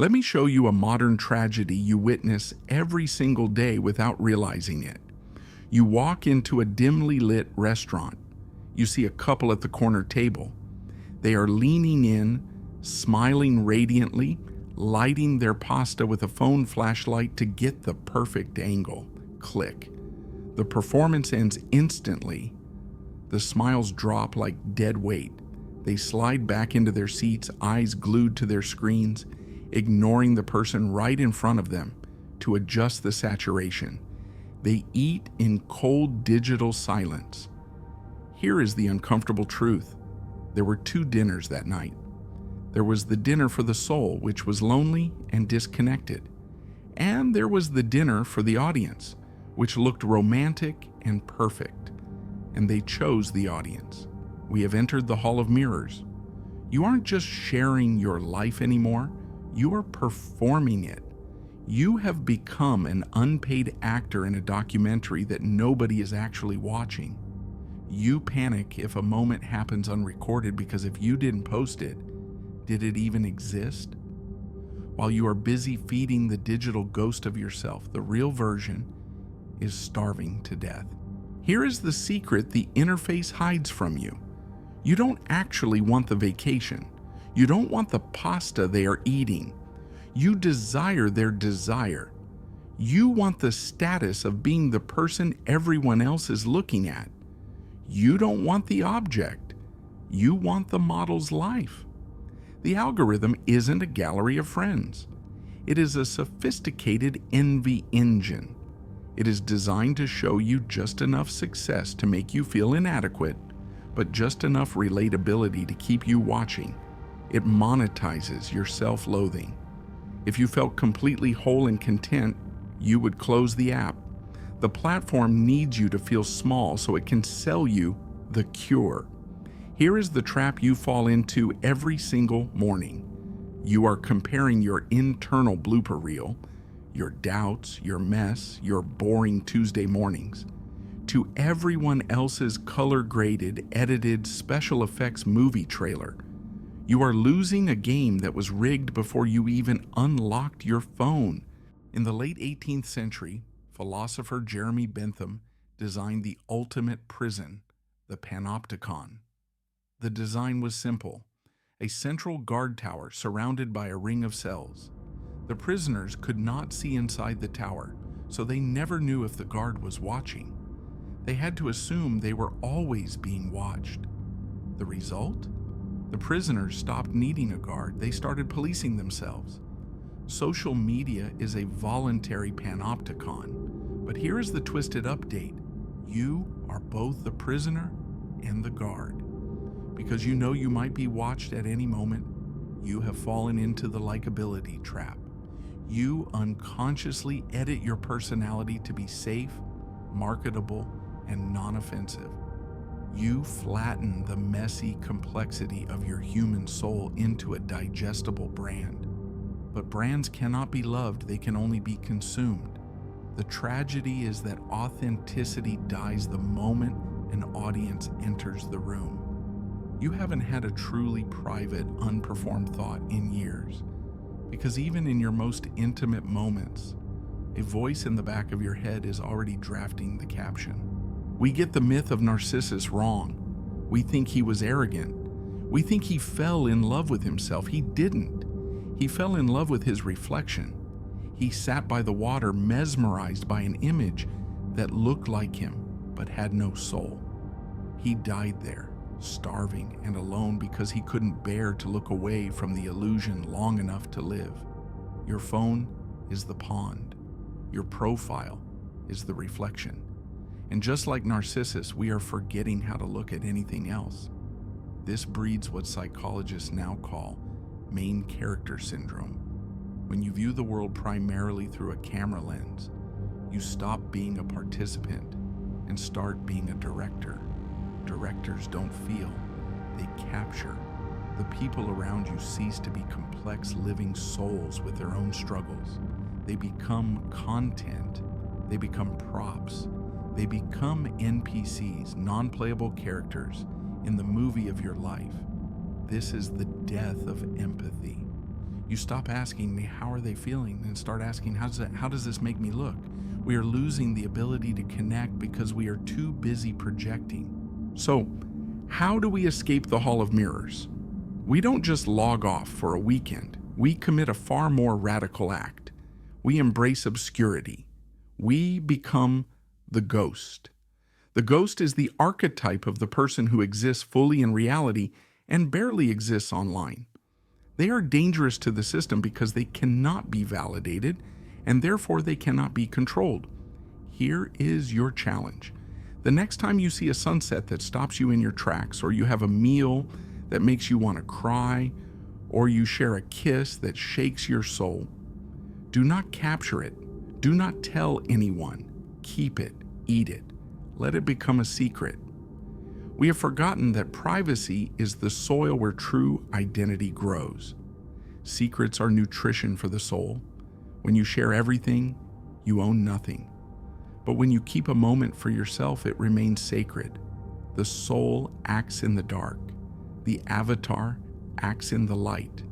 Let me show you a modern tragedy you witness every single day without realizing it. You walk into a dimly lit restaurant. You see a couple at the corner table. They are leaning in, smiling radiantly, lighting their pasta with a phone flashlight to get the perfect angle. Click. The performance ends instantly. The smiles drop like dead weight. They slide back into their seats, eyes glued to their screens, ignoring the person right in front of them to adjust the saturation. They eat in cold digital silence. Here is the uncomfortable truth. There were two dinners that night. There was the dinner for the soul, which was lonely and disconnected. And there was the dinner for the audience, which looked romantic and perfect. And they chose the audience. We have entered the Hall of Mirrors. You aren't just sharing your life anymore, you are performing it. You have become an unpaid actor in a documentary that nobody is actually watching. You panic if a moment happens unrecorded because if you didn't post it, did it even exist? While you are busy feeding the digital ghost of yourself, the real version is starving to death. Here is the secret the interface hides from you. You don't actually want the vacation. You don't want the pasta they are eating. You desire their desire. You want the status of being the person everyone else is looking at. You don't want the object. You want the model's life. The algorithm isn't a gallery of friends. It is a sophisticated envy engine. It is designed to show you just enough success to make you feel inadequate, but just enough relatability to keep you watching. It monetizes your self-loathing. If you felt completely whole and content, you would close the app. The platform needs you to feel small so it can sell you the cure. Here is the trap you fall into every single morning. You are comparing your internal blooper reel, your doubts, your mess, your boring Tuesday mornings, to everyone else's color-graded, edited, special effects movie trailer. You are losing a game that was rigged before you even unlocked your phone. In the late 18th century, philosopher Jeremy Bentham designed the ultimate prison, the Panopticon. The design was simple, a central guard tower surrounded by a ring of cells. The prisoners could not see inside the tower, so they never knew if the guard was watching. They had to assume they were always being watched. The result? The prisoners stopped needing a guard. They started policing themselves. Social media is a voluntary panopticon, but here is the twisted update. You are both the prisoner and the guard. Because you know you might be watched at any moment, you have fallen into the likability trap. You unconsciously edit your personality to be safe, marketable, and non-offensive. You flatten the messy complexity of your human soul into a digestible brand. But brands cannot be loved, they can only be consumed. The tragedy is that authenticity dies the moment an audience enters the room. You haven't had a truly private, unperformed thought in years, because even in your most intimate moments, a voice in the back of your head is already drafting the caption. We get the myth of Narcissus wrong. We think he was arrogant. We think he fell in love with himself. He didn't. He fell in love with his reflection. He sat by the water, mesmerized by an image that looked like him, but had no soul. He died there, starving and alone because he couldn't bear to look away from the illusion long enough to live. Your phone is the pond. Your profile is the reflection. And just like Narcissus, we are forgetting how to look at anything else. This breeds what psychologists now call main character syndrome. When you view the world primarily through a camera lens, you stop being a participant and start being a director. Directors don't feel, they capture. The people around you cease to be complex living souls with their own struggles. They become content. They become props. They become NPCs, non-playable characters, in the movie of your life. This is the death of empathy. You stop asking me, how are they feeling? And start asking, how does this make me look? We are losing the ability to connect because we are too busy projecting. So, how do we escape the Hall of Mirrors? We don't just log off for a weekend. We commit a far more radical act. We embrace obscurity. We become the ghost. The ghost is the archetype of the person who exists fully in reality and barely exists online. They are dangerous to the system because they cannot be validated and therefore they cannot be controlled. Here is your challenge. The next time you see a sunset that stops you in your tracks, or you have a meal that makes you want to cry, or you share a kiss that shakes your soul, do not capture it. Do not tell anyone. Keep it. Eat it. Let it become a secret. We have forgotten that privacy is the soil where true identity grows. Secrets are nutrition for the soul. When you share everything, you own nothing. But when you keep a moment for yourself, it remains sacred. The soul acts in the dark. The avatar acts in the light.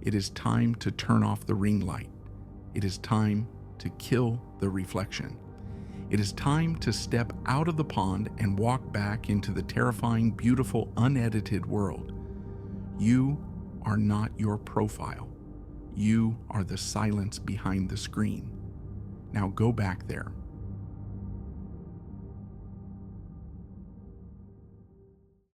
It is time to turn off the ring light. It is time to kill the reflection. It is time to step out of the pond and walk back into the terrifying, beautiful, unedited world. You are not your profile. You are the silence behind the screen. Now go back there.